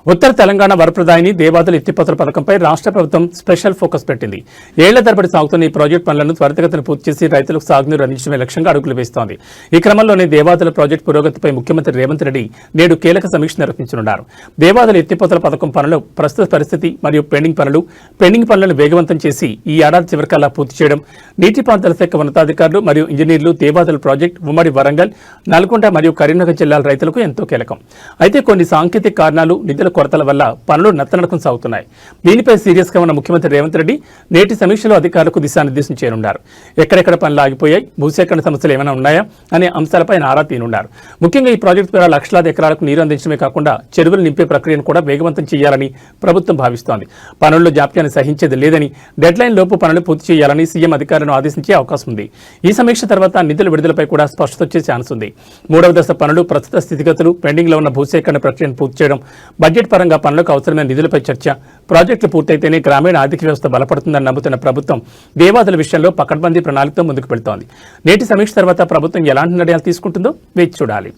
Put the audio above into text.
ఉత్తర తెలంగాణ వరప్రదాయిని దేవాదుల ఎత్తిపోతల పథకంపై రాష్ట్ర ప్రభుత్వం స్పెషల్ ఫోకస్ పెట్టింది. ఏళ్ల తరబడి సాగుతున్న ఈ ప్రాజెక్టు పనులను త్వరితగతిన పూర్తి చేసి రైతులకు సాగునీరు అందించడమే లక్ష్యంగా అడుగులు వేస్తోంది. ఈ క్రమంలోనే దేవాదుల ప్రాజెక్టు పురోగతిపై ముఖ్యమంత్రి రేవంత్ రెడ్డి నేడు కీలక సమీక్ష నిర్వహించనున్నారు. దేవాదుల ఎత్తిపోతల పథకం పనుల ప్రస్తుత పరిస్థితి మరియు పెండింగ్ పనులను వేగవంతం చేసి ఈ ఏడాది చివరికల్లా పూర్తి చేయడం, నీటిపారుదల శాఖ ఉన్నతాధికారులు మరియు ఇంజనీర్లు దేవాదుల ప్రాజెక్టు ఉమ్మడి వరంగల్, నల్గొండ మరియు కరీంనగర్ జిల్లాల రైతులకు ఎంతో కీలకం. అయితే కొన్ని సాంకేతిక కారణాలు, నిధుల కొరతల వల్ల పనులు నత్తనడకం సాగుతున్నాయి. దీనిపై సీరియస్ గా ఉన్న ముఖ్యమంత్రి రేవంత్ రెడ్డి నేటి సమీక్షలో అధికారులకు దిశానిర్దేశం చేయనున్నారు. ఎక్కడెక్కడ పనులు ఆగిపోయాయి, భూసేకరణ సమస్యలు ఏమైనా ఉన్నాయా అనే అంశాలపై ఆరా తీయనున్నారు. ముఖ్యంగా ఈ ప్రాజెక్టు ద్వారా లక్షలాది ఎకరాలకు నీరు అందించడమే కాకుండా చెరువులు నింపే ప్రక్రియను కూడా వేగవంతం చేయాలని ప్రభుత్వం భావిస్తోంది. పనుల్లో జాప్యాన్ని సహించేది లేదని, డెడ్లైన్ లోపు పనులు పూర్తి చేయాలని సీఎం అధికారులను ఆదేశించే అవకాశం ఉంది. ఈ సమీక్ష తర్వాత నిధుల విడుదలపై కూడా స్పష్టత వచ్చే ఛాన్స్ ఉంది. మూడవ దశ పనులు, ప్రస్తుత స్థితిగతులు, పెండింగ్ లో ఉన్న భూసేకరణ ప్రక్రియను పూర్తి చేయడం, బడ్జెట్ పరంగా పనులకు అవసరమైన నిధులపై చర్చ, ప్రాజెక్టులు పూర్తయితేనే గ్రామీణ ఆర్థిక వ్యవస్థ బలపడుతుందని నమ్ముతున్న ప్రభుత్వం దేవాదుల విషయంలో పకడ్బందీ ప్రణాళికతో ముందుకు వెళ్తోంది. నేటి సమీక్ష తర్వాత ప్రభుత్వం ఎలాంటి నిర్ణయాలు తీసుకుంటుందో వేచి చూడాలి.